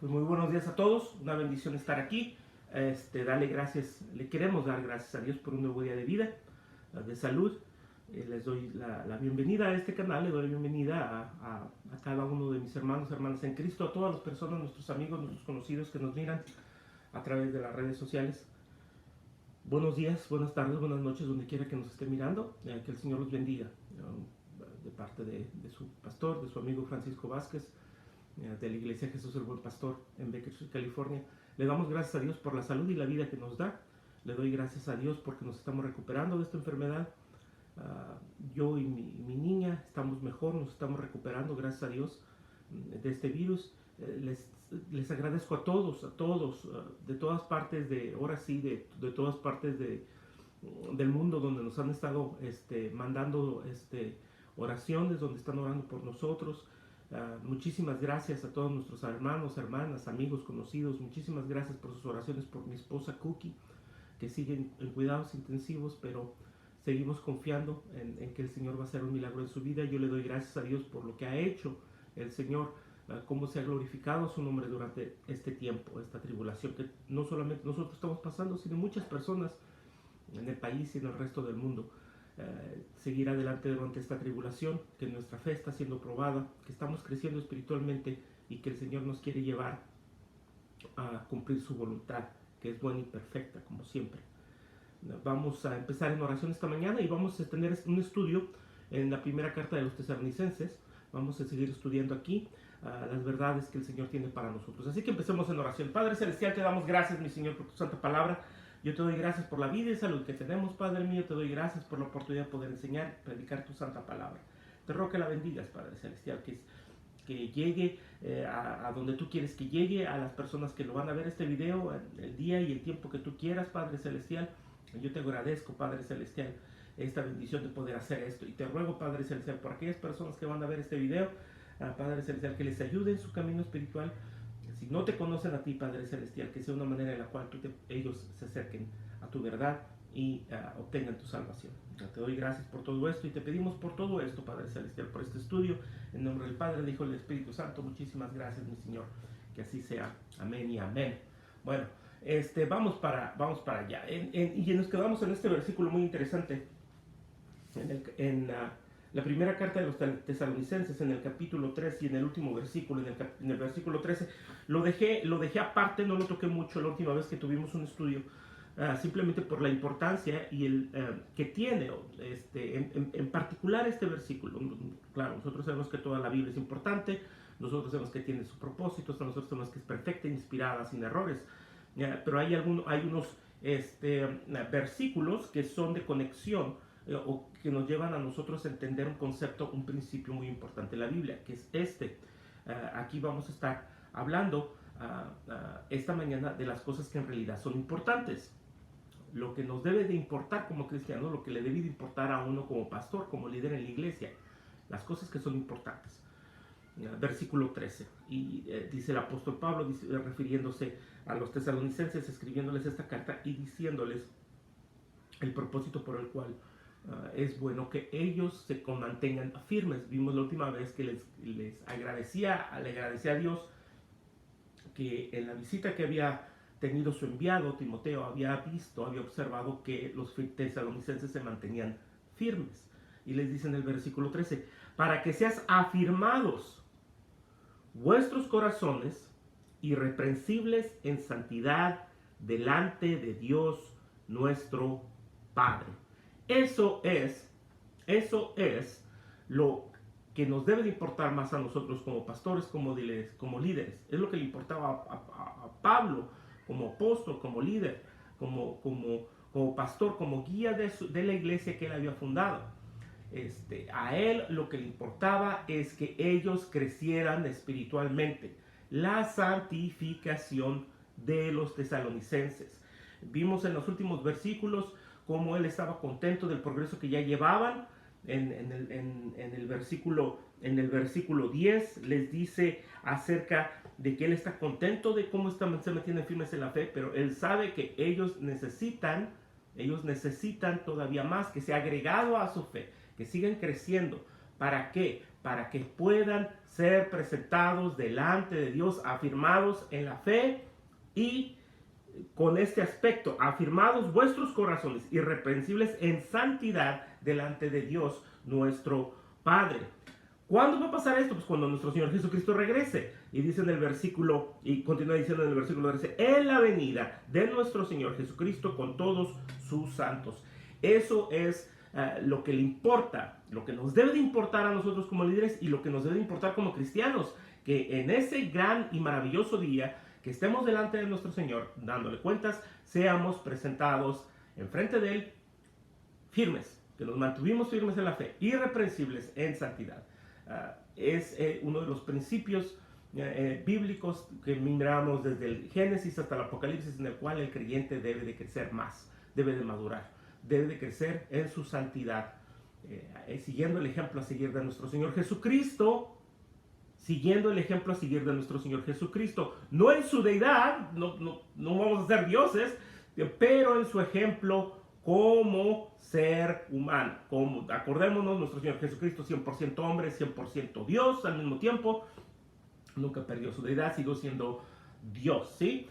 Pues muy buenos días a todos, una bendición estar aquí. Le queremos dar gracias a Dios por un nuevo día de vida, de salud. Les doy la bienvenida a este canal, le doy la bienvenida a cada uno de mis hermanos, hermanas en Cristo, a todas las personas, nuestros amigos, nuestros conocidos que nos miran a través de las redes sociales. Buenos días, buenas tardes, buenas noches, donde quiera que nos esté mirando, que el Señor los bendiga. De parte de su pastor, de su amigo Francisco Vázquez, de la Iglesia Jesús el Buen Pastor en Bakersfield, California. Le damos gracias a Dios por la salud y la vida que nos da. Le doy gracias a Dios porque nos estamos recuperando de esta enfermedad. Yo y mi niña estamos mejor, nos estamos recuperando, gracias a Dios, de este virus. Les agradezco a todos, de todas partes, de todas partes del mundo, donde nos han estado mandando oraciones, donde están orando por nosotros. Muchísimas gracias a todos nuestros hermanos, hermanas, amigos, conocidos. Muchísimas gracias por sus oraciones por mi esposa Cookie, que siguen en cuidados intensivos, pero seguimos confiando en que el Señor va a hacer un milagro en su vida. Yo le doy gracias a Dios por lo que ha hecho el Señor, cómo se ha glorificado su nombre durante este tiempo, esta tribulación que no solamente nosotros estamos pasando, sino muchas personas en el país y en el resto del mundo. Seguir adelante durante esta tribulación, que nuestra fe está siendo probada, que estamos creciendo espiritualmente y que el Señor nos quiere llevar a cumplir su voluntad, que es buena y perfecta, como siempre. Vamos a empezar en oración esta mañana y vamos a tener un estudio en la primera carta de los Tesalonicenses. Vamos a seguir estudiando aquí las verdades que el Señor tiene para nosotros. Así que empecemos en oración. Padre Celestial, te damos gracias, mi Señor, por tu santa palabra. Yo te doy gracias por la vida y salud que tenemos, Padre mío. Te doy gracias por la oportunidad de poder enseñar, predicar tu santa palabra. Te ruego que la bendigas, Padre Celestial, que llegue a donde tú quieres que llegue, a las personas que lo van a ver este video, el día y el tiempo que tú quieras, Padre Celestial. Yo te agradezco, Padre Celestial, esta bendición de poder hacer esto. Y te ruego, Padre Celestial, por aquellas personas que van a ver este video, Padre Celestial, que les ayude en su camino espiritual. Si no te conocen a ti, Padre Celestial, que sea una manera en la cual ellos se acerquen a tu verdad y obtengan tu salvación. Te doy gracias por todo esto y te pedimos por todo esto, Padre Celestial, por este estudio. En nombre del Padre, del Hijo y del Espíritu Santo, muchísimas gracias, mi Señor. Que así sea. Amén y amén. Bueno, vamos para allá. Y nos quedamos en este versículo muy interesante. En la primera carta de los Tesalonicenses, en el capítulo 3 y en el último versículo, en el versículo 13, lo dejé aparte, no lo toqué mucho la última vez que tuvimos un estudio, simplemente por la importancia y que tiene en particular este versículo. Claro, nosotros sabemos que toda la Biblia es importante, nosotros sabemos que tiene su propósito, nosotros sabemos que es perfecta, inspirada, sin errores, pero hay unos versículos que son de conexión, o que nos llevan a nosotros a entender un concepto, un principio muy importante de la Biblia, que es aquí vamos a estar hablando esta mañana de las cosas que en realidad son importantes. Lo que nos debe de importar como cristianos, lo que le debe de importar a uno como pastor, como líder en la iglesia, las cosas que son importantes. Versículo 13, y dice el apóstol Pablo, refiriéndose a los tesalonicenses, escribiéndoles esta carta y diciéndoles el propósito por el cual es bueno que ellos se mantengan firmes. Vimos la última vez que le agradecía a Dios que en la visita que había tenido su enviado Timoteo había observado que los tesalonicenses se mantenían firmes. Y les dice en el versículo 13, para que seas afirmados vuestros corazones irreprensibles en santidad delante de Dios nuestro Padre. Eso es lo que nos debe de importar más a nosotros como pastores, como líderes. Es lo que le importaba a Pablo como apóstol, como líder, como pastor, como guía de la iglesia que él había fundado. A él lo que le importaba es que ellos crecieran espiritualmente. La santificación de los tesalonicenses. Vimos en los últimos versículos cómo él estaba contento del progreso que ya llevaban. En el versículo 10 les dice acerca de que él está contento de cómo se mantienen firmes en la fe, pero él sabe que ellos necesitan todavía más, que sea agregado a su fe, que sigan creciendo ¿Para qué? Para que puedan ser presentados delante de Dios, afirmados en la fe y con este aspecto, afirmados vuestros corazones, irreprensibles en santidad delante de Dios nuestro Padre. ¿Cuándo va a pasar esto? Pues cuando nuestro Señor Jesucristo regrese. Y dice en el versículo, y continúa diciendo en el versículo 13, en la venida de nuestro Señor Jesucristo con todos sus santos. Eso es lo que le importa, lo que nos debe de importar a nosotros como líderes y lo que nos debe de importar como cristianos, que en ese gran y maravilloso día que estemos delante de nuestro Señor dándole cuentas, seamos presentados enfrente de Él firmes, que nos mantuvimos firmes en la fe, irreprensibles en santidad. Es uno de los principios bíblicos que miramos desde el Génesis hasta el Apocalipsis, en el cual el creyente debe de crecer más, debe de madurar, debe de crecer en su santidad, siguiendo el ejemplo a seguir de nuestro Señor Jesucristo, siguiendo el ejemplo a seguir de nuestro Señor Jesucristo, no en su deidad, no vamos a ser dioses, pero en su ejemplo como ser humano. Acordémonos, nuestro Señor Jesucristo 100% hombre, 100% Dios al mismo tiempo, nunca perdió su deidad, siguió siendo Dios, ¿sí?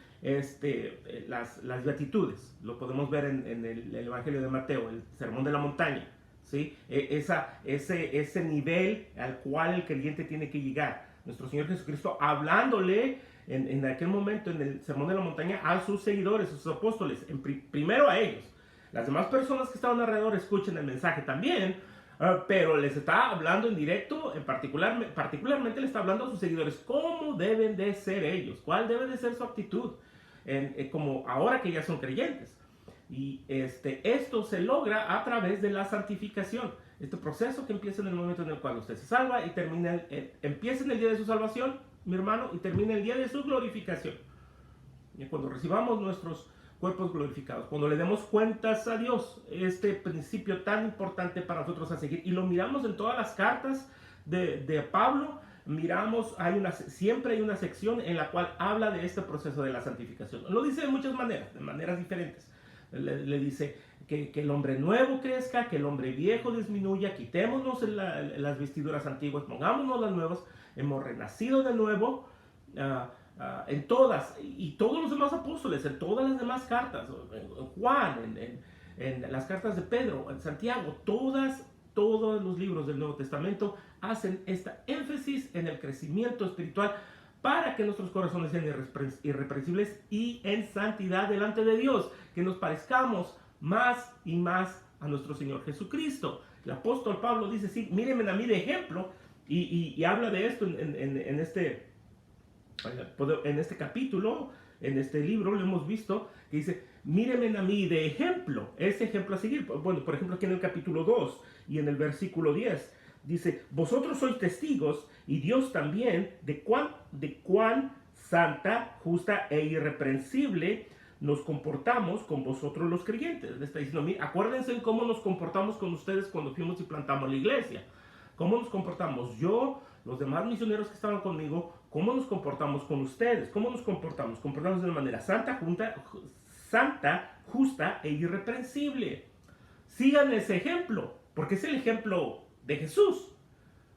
Las beatitudes, lo podemos ver en el Evangelio de Mateo, el Sermón de la Montaña, ¿sí? Ese nivel al cual el creyente tiene que llegar. Nuestro Señor Jesucristo hablándole en aquel momento en el Sermón de la Montaña a sus seguidores, a sus apóstoles, primero a ellos. Las demás personas que estaban alrededor escuchen el mensaje también, pero les está hablando en directo, particularmente le está hablando a sus seguidores cómo deben de ser ellos, cuál debe de ser su actitud, como ahora que ya son creyentes. Y esto se logra a través de la santificación. Este proceso que empieza en el momento en el cual usted se salva y empieza en el día de su salvación, mi hermano, y termina el día de su glorificación. Y cuando recibamos nuestros cuerpos glorificados, cuando le demos cuentas a Dios, este principio tan importante para nosotros a seguir, y lo miramos en todas las cartas de Pablo, miramos, siempre hay una sección en la cual habla de este proceso de la santificación. Lo dice de muchas maneras, de maneras diferentes. Le dice que el hombre nuevo crezca, que el hombre viejo disminuya, quitémonos las vestiduras antiguas, pongámonos las nuevas, hemos renacido de nuevo, en todas, y todos los demás apóstoles, en todas las demás cartas, en Juan, en las cartas de Pedro, en Santiago, todos los libros del Nuevo Testamento hacen esta énfasis en el crecimiento espiritual para que nuestros corazones sean irreprensibles y en santidad delante de Dios, que nos parezcamos más y más a nuestro Señor Jesucristo. El apóstol Pablo dice, sí, mírenme a mí de ejemplo, y habla de esto en este capítulo, en este libro, lo hemos visto, que dice, mírenme a mí de ejemplo, ese ejemplo a seguir. Bueno, por ejemplo, aquí en el capítulo 2 y en el versículo 10, dice, vosotros sois testigos, y Dios también, de cuán santa, justa e irreprensible nos comportamos con vosotros los creyentes. Le está diciendo, mira, acuérdense en cómo nos comportamos con ustedes cuando fuimos y plantamos la iglesia. ¿Cómo nos comportamos yo, los demás misioneros que estaban conmigo? ¿Cómo nos comportamos con ustedes? ¿Cómo nos comportamos? Comportamos de una manera santa, justa e irreprensible. Sigan ese ejemplo, porque es el ejemplo de Jesús,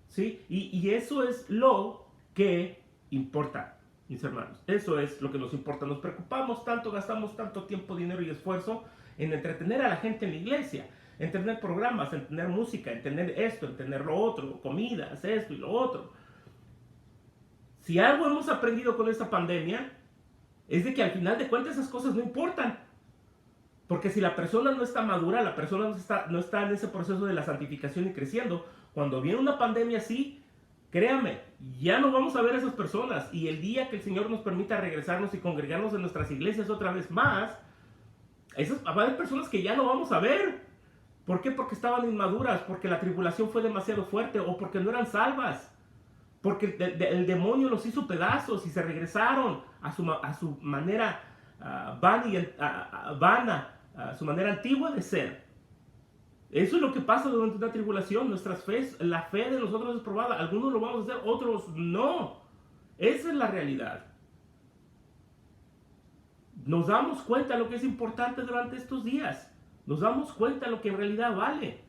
¿sí? Y eso es lo que importa, mis hermanos. Eso es lo que nos importa. Nos preocupamos tanto, gastamos tanto tiempo, dinero y esfuerzo en entretener a la gente en la iglesia, en tener programas, en tener música, en tener esto, en tener lo otro, comidas, esto y lo otro. Si algo hemos aprendido con esta pandemia, es de que al final de cuentas esas cosas no importan. Porque si la persona no está madura, la persona no está en ese proceso de la santificación y creciendo, cuando viene una pandemia así, créame, ya no vamos a ver a esas personas. Y el día que el Señor nos permita regresarnos y congregarnos en nuestras iglesias otra vez más, va a haber personas que ya no vamos a ver. ¿Por qué? Porque estaban inmaduras, porque la tribulación fue demasiado fuerte o porque no eran salvas. Porque el demonio los hizo pedazos y se regresaron a su manera vana, a su manera antigua de ser. Eso es lo que pasa durante una tribulación. La fe de nosotros es probada. Algunos lo vamos a hacer, otros no. Esa es la realidad. Nos damos cuenta de lo que es importante durante estos días. Nos damos cuenta de lo que en realidad vale.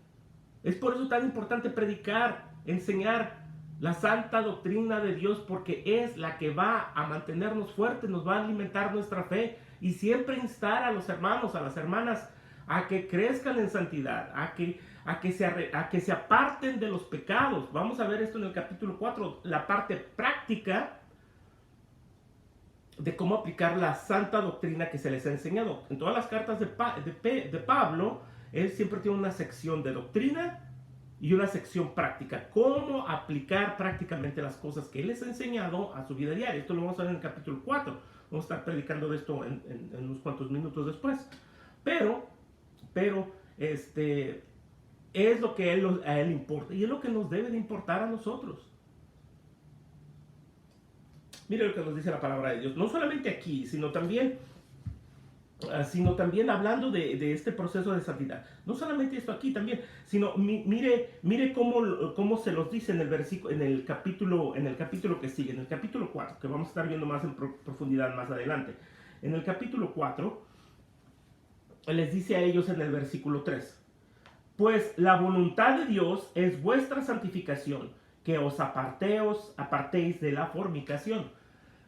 Es por eso tan importante predicar enseñar la santa doctrina de Dios, porque es la que va a mantenernos fuertes, nos va a alimentar nuestra fe, y siempre instar a los hermanos, a las hermanas, a que crezcan en santidad, a que se aparten de los pecados. Vamos a ver esto en el capítulo 4, la parte práctica de cómo aplicar la santa doctrina que se les ha enseñado. En todas las cartas de Pablo, él siempre tiene una sección de doctrina y una sección práctica. Cómo aplicar prácticamente las cosas que él les ha enseñado a su vida diaria. Esto lo vamos a ver en el capítulo 4. Vamos a estar predicando de esto en unos cuantos minutos después. Pero es lo que a él importa, y es lo que nos debe de importar a nosotros. Mire lo que nos dice la palabra de Dios, no solamente aquí, sino también hablando de este proceso de santidad. No solamente esto aquí también, sino mire cómo se los dice en el versículo, en el capítulo que sigue, en el capítulo 4, que vamos a estar viendo más en profundidad más adelante. En el capítulo 4 les dice a ellos en el versículo 3: pues la voluntad de Dios es vuestra santificación, que os apartéis de la fornicación.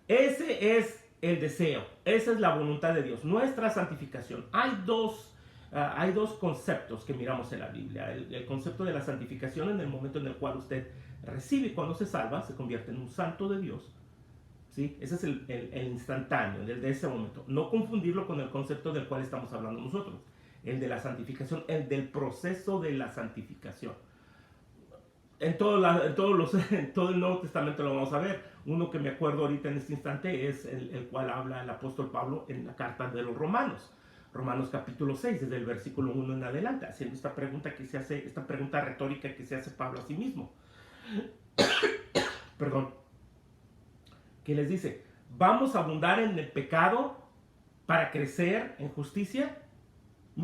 Ese es el deseo, esa es la voluntad de Dios, nuestra santificación. Hay dos conceptos que miramos en la Biblia. El concepto de la santificación en el momento en el cual usted recibe, cuando se salva, se convierte en un santo de Dios. ¿Sí? Ese es el instantáneo, el de ese momento. No confundirlo con el concepto del cual estamos hablando nosotros, el de la santificación, el del proceso de la santificación. En todo el Nuevo Testamento lo vamos a ver. Uno que me acuerdo ahorita en este instante es el cual habla el apóstol Pablo en la carta de los Romanos. Romanos capítulo 6, desde el versículo 1 en adelante, haciendo esta pregunta retórica que se hace Pablo a sí mismo. Perdón. Que les dice: ¿vamos a abundar en el pecado para crecer en justicia?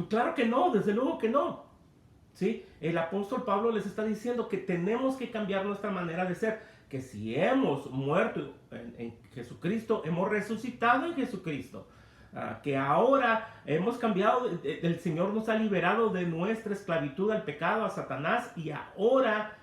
Claro que no, desde luego que no. ¿Sí? El apóstol Pablo les está diciendo que tenemos que cambiar nuestra manera de ser, que si hemos muerto en Jesucristo, hemos resucitado en Jesucristo, que ahora hemos cambiado, el Señor nos ha liberado de nuestra esclavitud al pecado, a Satanás, y ahora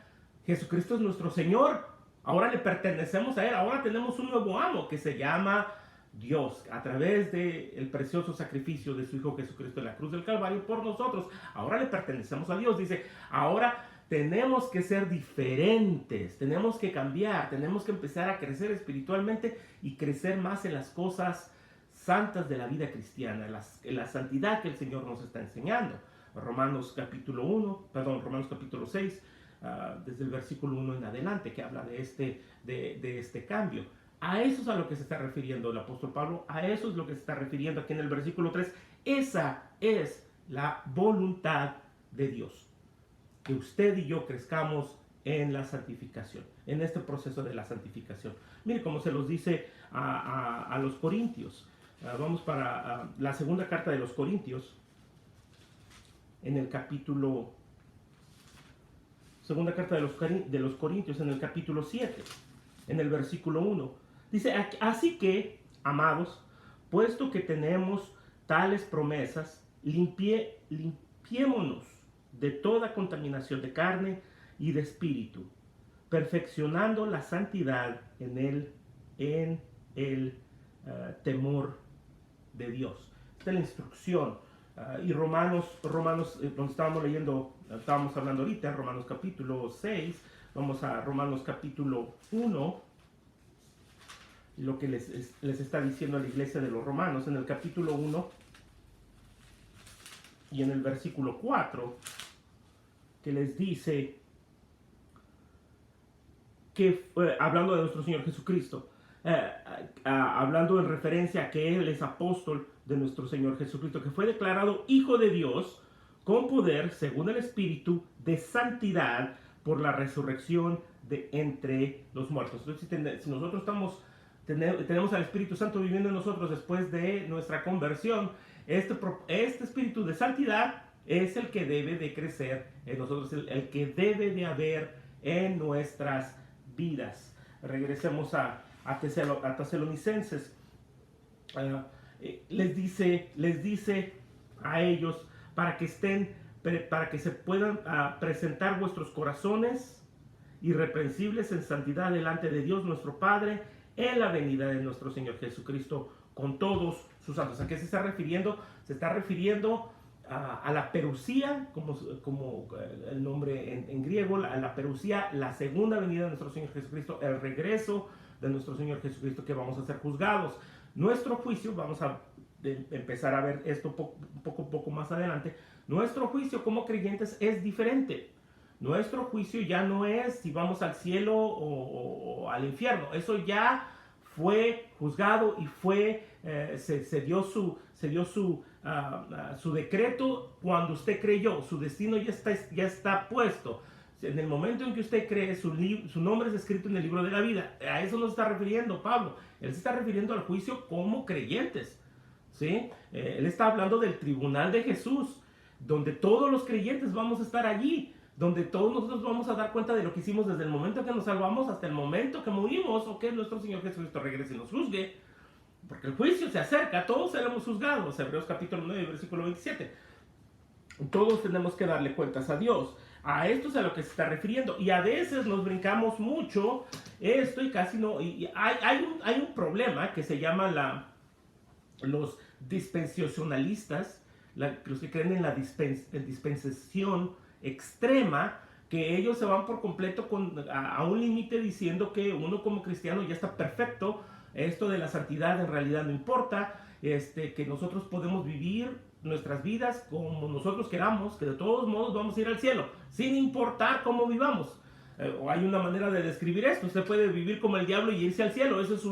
Jesucristo es nuestro Señor. Ahora le pertenecemos a Él, ahora tenemos un nuevo amo que se llama Dios, a través del precioso sacrificio de su Hijo Jesucristo en la cruz del Calvario por nosotros. Ahora le pertenecemos a Dios. Dice, ahora tenemos que ser diferentes, tenemos que cambiar, tenemos que empezar a crecer espiritualmente y crecer más en las cosas santas de la vida cristiana, en la santidad que el Señor nos está enseñando. Romanos capítulo 6, desde el versículo 1 en adelante, que habla de este cambio. A eso es a lo que se está refiriendo el apóstol Pablo, a eso es lo que se está refiriendo aquí en el versículo 3. Esa es la voluntad de Dios, que usted y yo crezcamos en la santificación, en este proceso de la santificación. Mire cómo se los dice a los Corintios. Vamos para la segunda carta de los Corintios, en el capítulo... Segunda carta de los Corintios, en el capítulo 7, en el versículo 1. Dice, así que, amados, puesto que tenemos tales promesas, limpiémonos de toda contaminación de carne y de espíritu, perfeccionando la santidad en el temor de Dios. Esta es la instrucción. Y Romanos, donde estábamos hablando ahorita, Romanos capítulo 6, vamos a Romanos capítulo 1, lo que les está diciendo a la iglesia de los romanos, en el capítulo 1 y en el versículo 4, que les dice, que hablando de nuestro Señor Jesucristo, hablando en referencia a que Él es apóstol de nuestro Señor Jesucristo, que fue declarado Hijo de Dios con poder, según el Espíritu, de santidad por la resurrección de entre los muertos. Entonces, si nosotros tenemos al Espíritu Santo viviendo en nosotros después de nuestra conversión, este Espíritu de santidad es el que debe de crecer en nosotros, el que debe de haber en nuestras vidas. Regresemos a Tesalonicenses. Les dice a ellos para que se puedan presentar vuestros corazones irreprensibles en santidad delante de Dios nuestro Padre, en la venida de nuestro Señor Jesucristo con todos sus santos. ¿A qué se está refiriendo? Se está refiriendo a la perusía, como el nombre en griego, la perusía, la segunda venida de nuestro Señor Jesucristo, el regreso de nuestro Señor Jesucristo, que vamos a ser juzgados. Nuestro juicio, vamos a empezar a ver esto un poco más adelante, nuestro juicio como creyentes es diferente. Nuestro juicio ya no es si vamos al cielo o al infierno. Eso ya fue juzgado y se dio su decreto cuando usted creyó. Su destino ya está puesto. En el momento en que usted cree, su nombre es escrito en el libro de la vida. A eso nos está refiriendo Pablo. Él se está refiriendo al juicio como creyentes, ¿sí? Él está hablando del tribunal de Jesús, donde todos los creyentes vamos a estar allí, donde todos nosotros vamos a dar cuenta de lo que hicimos desde el momento que nos salvamos hasta el momento que morimos, o que nuestro Señor Jesucristo regrese y nos juzgue, porque el juicio se acerca, todos seremos juzgados. Hebreos capítulo 9, versículo 27. Todos tenemos que darle cuentas a Dios. A esto es a lo que se está refiriendo. Y a veces nos brincamos mucho esto y casi no. Y hay un problema que se llama los dispensacionalistas, los que creen en la dispensación extrema, que ellos se van por completo a un límite diciendo que uno como cristiano ya está perfecto. Esto de la santidad en realidad no importa, que nosotros podemos vivir nuestras vidas como nosotros queramos, que de todos modos vamos a ir al cielo, sin importar cómo vivamos. O hay una manera de describir esto: usted puede vivir como el diablo y irse al cielo. Eso es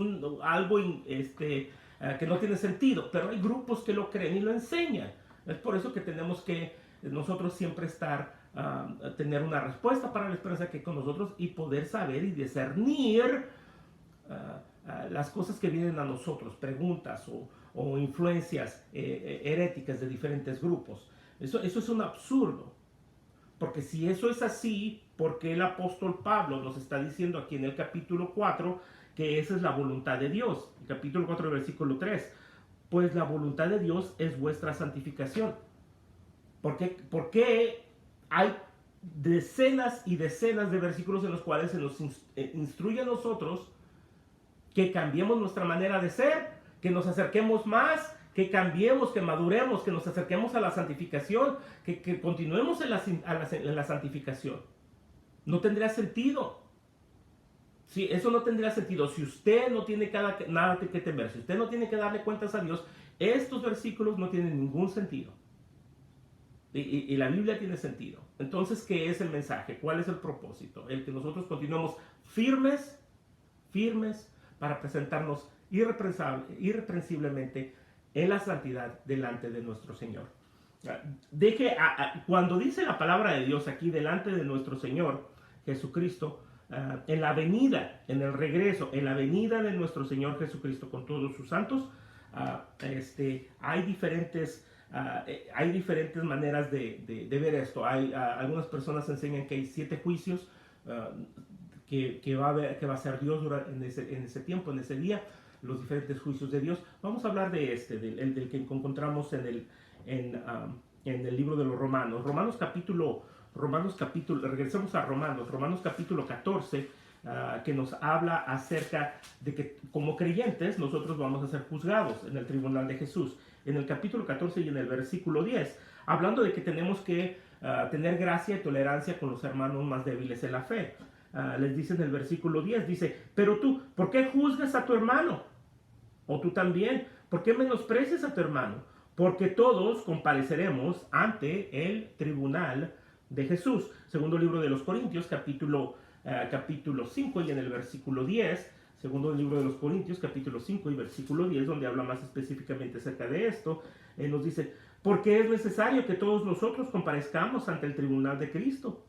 algo que no tiene sentido, pero hay grupos que lo creen y lo enseñan. Es por eso que tenemos que nosotros siempre tener una respuesta para la esperanza que hay con nosotros, y poder saber y discernir las cosas que vienen a nosotros, preguntas o influencias heréticas de diferentes grupos. Eso es un absurdo, porque si eso es así, ¿por qué el apóstol Pablo nos está diciendo aquí en el capítulo 4 que esa es la voluntad de Dios? El capítulo 4, versículo 3. Pues la voluntad de Dios es vuestra santificación. ¿Por qué hay decenas y decenas de versículos en los cuales se nos instruye a nosotros que cambiemos nuestra manera de ser, que nos acerquemos más, que cambiemos, que maduremos, que nos acerquemos a la santificación, que continuemos en la santificación? No tendría sentido. Sí, eso no tendría sentido. Si usted no tiene nada que temer, si usted no tiene que darle cuentas a Dios, estos versículos no tienen ningún sentido. Y la Biblia tiene sentido. Entonces, ¿qué es el mensaje? ¿Cuál es el propósito? El que nosotros continuemos firmes para presentarnos irreprensiblemente en la santidad delante de nuestro Señor. Cuando dice la palabra de Dios aquí, delante de nuestro Señor Jesucristo, en la venida, en el regreso, en la venida de nuestro Señor Jesucristo con todos sus santos, hay diferentes maneras de ver esto. Algunas personas enseñan que hay 7 juicios que va a ser Dios en ese tiempo, en ese día, los diferentes juicios de Dios. Vamos a hablar de del que encontramos en el libro de los Romanos. Regresemos a Romanos capítulo 14, que nos habla acerca de que como creyentes nosotros vamos a ser juzgados en el tribunal de Jesús. En el capítulo 14 y en el versículo 10, hablando de que tenemos que tener gracia y tolerancia con los hermanos más débiles en la fe. Les dice en el versículo 10, dice: pero tú, ¿por qué juzgas a tu hermano? O tú también, ¿por qué menosprecias a tu hermano? Porque todos compareceremos ante el tribunal de Jesús. Segundo libro de los Corintios, capítulo 5 y en el versículo 10. Segundo libro de los Corintios, capítulo 5 y versículo 10, donde habla más específicamente acerca de esto. Nos dice: porque es necesario que todos nosotros comparezcamos ante el tribunal de Cristo,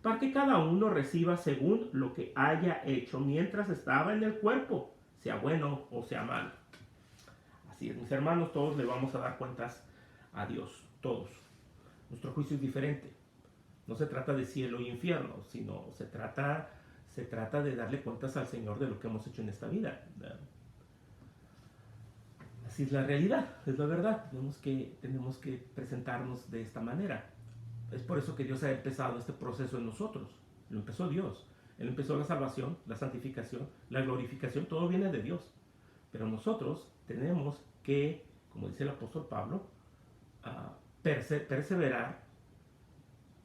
para que cada uno reciba según lo que haya hecho mientras estaba en el cuerpo, sea bueno o sea malo. Así es, mis hermanos, todos le vamos a dar cuentas a Dios, todos. Nuestro juicio es diferente. No se trata de cielo y infierno, sino se trata de darle cuentas al Señor de lo que hemos hecho en esta vida. Así es la realidad, es la verdad. Tenemos que presentarnos de esta manera. Es por eso que Dios ha empezado este proceso en nosotros. Lo empezó Dios. Él empezó la salvación, la santificación, la glorificación, todo viene de Dios. Pero nosotros tenemos que, como dice el apóstol Pablo, perseverar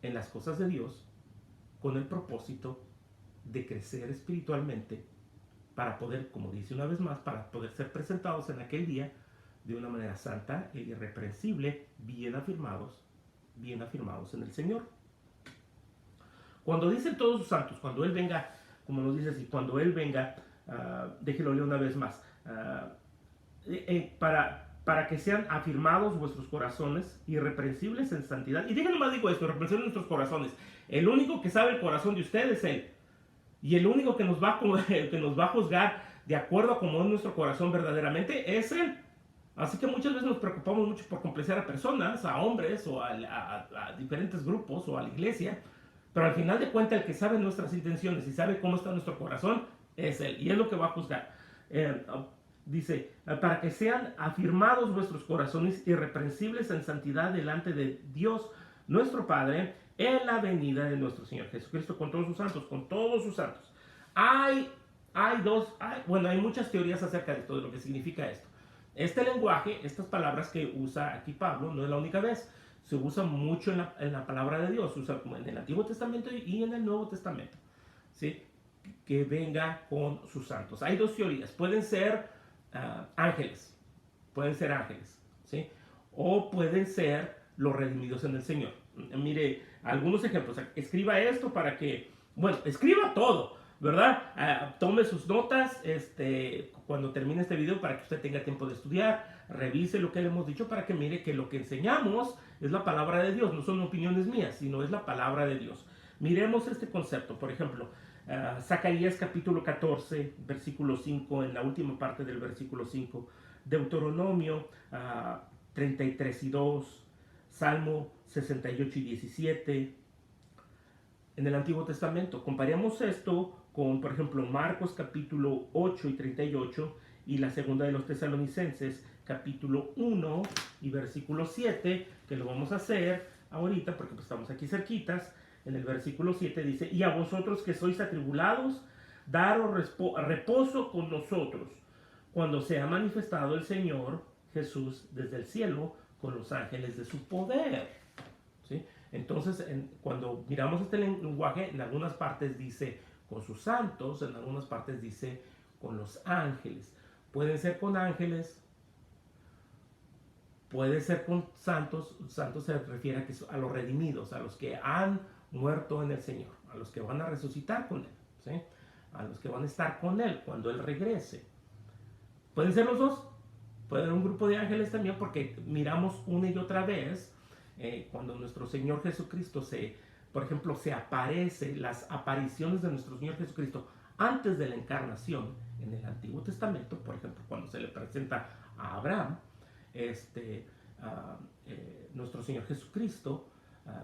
en las cosas de Dios con el propósito de crecer espiritualmente para poder, como dice una vez más, para poder ser presentados en aquel día de una manera santa e irreprensible, bien afirmados en el Señor. Cuando dicen todos sus santos, cuando Él venga, como nos dice así, cuando Él venga, déjelo leer una vez más, para que sean afirmados vuestros corazones, irreprensibles en santidad. Y déjenme más digo esto, irreprensibles en nuestros corazones. El único que sabe el corazón de ustedes es Él. Y el único que nos va a juzgar de acuerdo a cómo es nuestro corazón verdaderamente es Él. Así que muchas veces nos preocupamos mucho por complacer a personas, a hombres o a diferentes grupos o a la iglesia. Pero al final de cuentas el que sabe nuestras intenciones y sabe cómo está nuestro corazón es Él. Y es lo que va a juzgar. Dice, para que sean afirmados vuestros corazones irreprensibles en santidad delante de Dios nuestro Padre en la venida de nuestro Señor Jesucristo con todos sus santos, con todos sus santos. Hay muchas teorías acerca de esto, de lo que significa esto. Este lenguaje, estas palabras que usa aquí Pablo, no es la única vez. Se usa mucho en la palabra de Dios, se usa en el Antiguo Testamento y en el Nuevo Testamento. ¿Sí? Que venga con sus santos. Hay dos teorías. Pueden ser ángeles. Pueden ser ángeles. ¿Sí? O pueden ser los redimidos en el Señor. Mire, algunos ejemplos. Escriba esto para que... Bueno, escriba todo, ¿verdad? Tome sus notas cuando termine este video para que usted tenga tiempo de estudiar. Revise lo que le hemos dicho para que mire que lo que enseñamos es la palabra de Dios. No son opiniones mías, sino es la palabra de Dios. Miremos este concepto. Por ejemplo, Zacarías capítulo 14, versículo 5, en la última parte del versículo 5. Deuteronomio 33 y 2. Salmo 68 y 17. En el Antiguo Testamento. Comparemos esto con, por ejemplo, Marcos capítulo 8 y 38 y la segunda de los Tesalonicenses capítulo 1 y versículo 7, que lo vamos a hacer ahorita porque pues, estamos aquí cerquitas. En el versículo 7 dice, y a vosotros que sois atribulados, daros reposo con nosotros, cuando sea manifestado el Señor Jesús desde el cielo con los ángeles de su poder. ¿Sí? Entonces, cuando miramos este lenguaje, en algunas partes dice con sus santos, en algunas partes dice con los ángeles. Pueden ser con ángeles, puede ser con santos. Santos se refiere a los redimidos, a los que han muerto en el Señor, a los que van a resucitar con Él, ¿sí? A los que van a estar con Él cuando Él regrese. Pueden ser los dos, puede haber un grupo de ángeles también, porque miramos una y otra vez cuando nuestro Señor Jesucristo por ejemplo, se aparece, las apariciones de nuestro Señor Jesucristo antes de la encarnación en el Antiguo Testamento, por ejemplo, cuando se le presenta a Abraham, nuestro Señor Jesucristo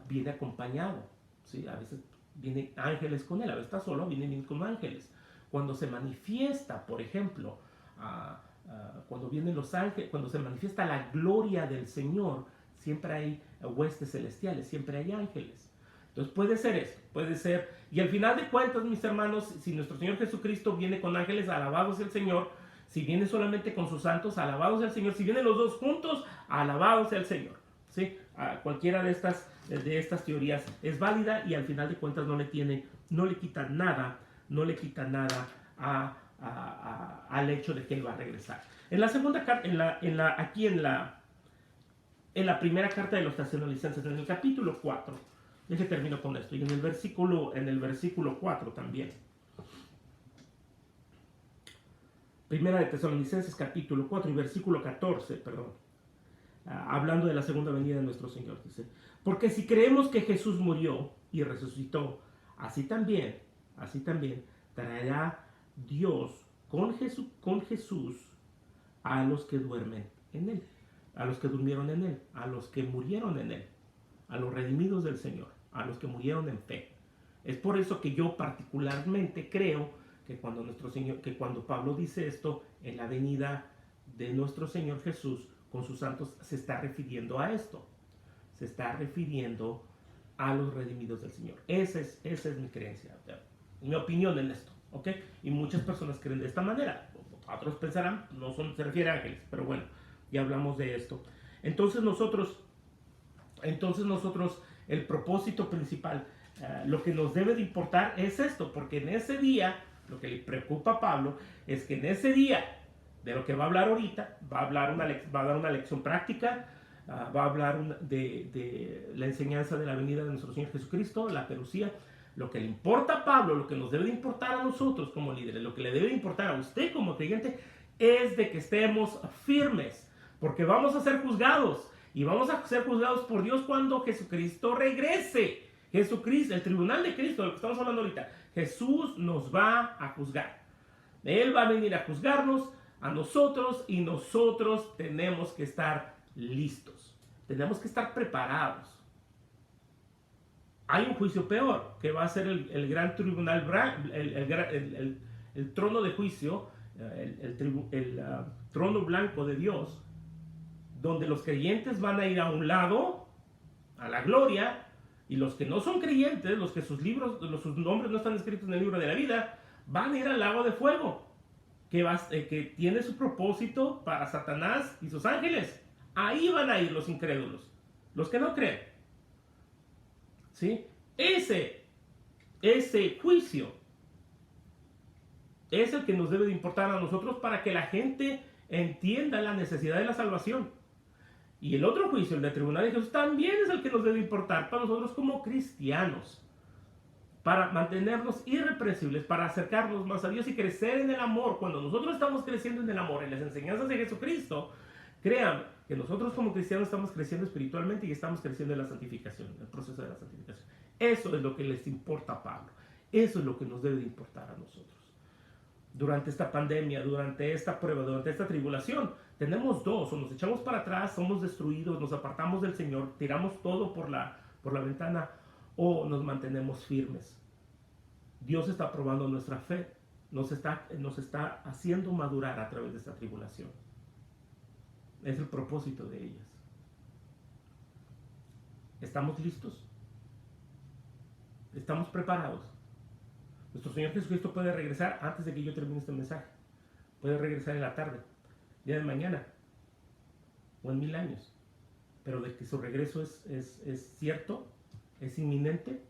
viene acompañado, ¿sí? A veces vienen ángeles con él, a veces está solo, vienen con ángeles. Cuando se manifiesta, por ejemplo, cuando vienen los ángeles, cuando se manifiesta la gloria del Señor, siempre hay huestes celestiales, siempre hay ángeles. Entonces puede ser esto, puede ser, y al final de cuentas, mis hermanos, si nuestro Señor Jesucristo viene con ángeles, alabado sea el Señor. Si viene solamente con sus santos, alabado sea el Señor. Si vienen los dos juntos, alabado sea el Señor. ¿Sí? Cualquiera de estas teorías es válida y al final de cuentas no le quita nada al hecho de que Él va a regresar. En la segunda carta, en la primera carta de los Tesalonicenses, en el capítulo 4, que termino con esto, y en el versículo 4 también. Primera de Tesalonicenses capítulo 4 y versículo 14, perdón. Hablando de la segunda venida de nuestro Señor, dice, porque si creemos que Jesús murió y resucitó, así también traerá Dios con Jesús a los que duermen en Él, a los que durmieron en Él, a los que murieron en Él, a los redimidos del Señor, a los que murieron en fe. Es por eso que yo particularmente creo que cuando Pablo dice esto, en la venida de nuestro Señor Jesús con sus santos, se está refiriendo a esto. Se está refiriendo a los redimidos del Señor. Esa es mi creencia. mi opinión en esto, ¿ok? Y muchas personas creen de esta manera. Otros pensarán, no se refiere a ángeles, pero bueno, ya hablamos de esto. Entonces nosotros, el propósito principal, lo que nos debe de importar es esto, porque en ese día, lo que le preocupa a Pablo es que en ese día, de lo que va a hablar ahorita, va a dar una lección práctica, va a hablar de la enseñanza de la venida de nuestro Señor Jesucristo, la parucía. Lo que le importa a Pablo, lo que nos debe de importar a nosotros como líderes, lo que le debe de importar a usted como creyente, es de que estemos firmes, porque vamos a ser juzgados, y vamos a ser juzgados por Dios cuando Jesucristo regrese. Jesucristo, el tribunal de Cristo, de lo que estamos hablando ahorita, Jesús nos va a juzgar. Él va a venir a juzgarnos a nosotros, y nosotros tenemos que estar listos, tenemos que estar preparados. Hay un juicio peor, que va a ser el gran tribunal, el trono de juicio, el trono blanco de Dios, donde los creyentes van a ir a un lado, a la gloria, y los que no son creyentes, los que sus nombres no están escritos en el libro de la vida, van a ir al lago de fuego, que tiene su propósito para Satanás y sus ángeles. Ahí van a ir los incrédulos, los que no creen. ¿Sí? Ese juicio es el que nos debe de importar a nosotros para que la gente entienda la necesidad de la salvación. Y el otro juicio, el del tribunal de Jesús, también es el que nos debe importar para nosotros como cristianos, para mantenernos irreprensibles, para acercarnos más a Dios y crecer en el amor. Cuando nosotros estamos creciendo en el amor, en las enseñanzas de Jesucristo, créanme que nosotros como cristianos estamos creciendo espiritualmente y estamos creciendo en la santificación, en el proceso de la santificación. Eso es lo que les importa a Pablo. Eso es lo que nos debe de importar a nosotros. Durante esta pandemia, durante esta prueba, durante esta tribulación, tenemos dos: o nos echamos para atrás, somos destruidos, nos apartamos del Señor, tiramos todo por la ventana, o nos mantenemos firmes. Dios está probando nuestra fe, nos está haciendo madurar a través de esta tribulación. Es el propósito de ellas. ¿Estamos listos? ¿Estamos preparados? Nuestro Señor Jesucristo puede regresar antes de que yo termine este mensaje. Puede regresar en la tarde, día de mañana, o en 1000 años. Pero de que su regreso es cierto, es inminente,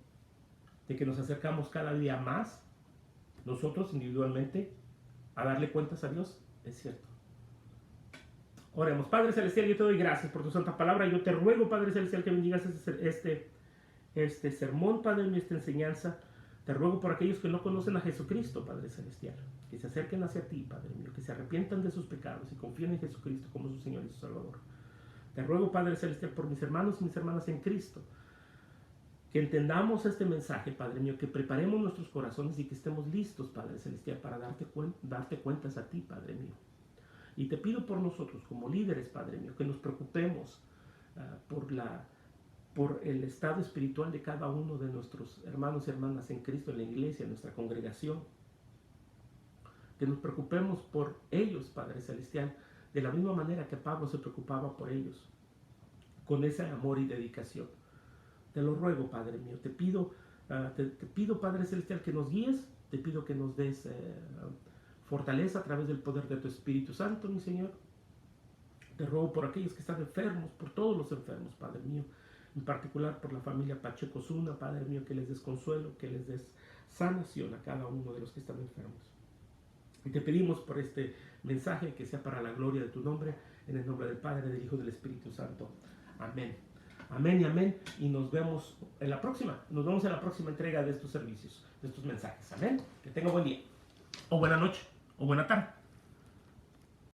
de que nos acercamos cada día más, nosotros individualmente, a darle cuentas a Dios, es cierto. Oremos. Padre Celestial, yo te doy gracias por tu santa palabra. Yo te ruego, Padre Celestial, que bendigas este sermón, Padre mío, esta enseñanza. Te ruego por aquellos que no conocen a Jesucristo, Padre Celestial, que se acerquen hacia ti, Padre mío, que se arrepientan de sus pecados y confíen en Jesucristo como su Señor y su Salvador. Te ruego, Padre Celestial, por mis hermanos y mis hermanas en Cristo, que entendamos este mensaje, Padre mío, que preparemos nuestros corazones y que estemos listos, Padre Celestial, para darte cuentas a ti, Padre mío. Y te pido por nosotros como líderes, Padre mío, que nos preocupemos por el estado espiritual de cada uno de nuestros hermanos y hermanas en Cristo, en la iglesia, en nuestra congregación. Que nos preocupemos por ellos, Padre Celestial, de la misma manera que Pablo se preocupaba por ellos, con ese amor y dedicación. Te lo ruego, Padre mío. Te pido, Padre Celestial, que nos guíes. Te pido que nos des fortaleza a través del poder de tu Espíritu Santo, mi Señor. Te ruego por aquellos que están enfermos, por todos los enfermos, Padre mío, en particular por la familia Pacheco Zuna, Padre mío, que les des consuelo, que les des sanación a cada uno de los que están enfermos. Y te pedimos por este mensaje que sea para la gloria de tu nombre, en el nombre del Padre, del Hijo y del Espíritu Santo. Amén. Amén y amén. Y nos vemos en la próxima. Nos vemos en la próxima entrega de estos servicios, de estos mensajes. Amén. Que tenga buen día, o buena noche, o buena tarde.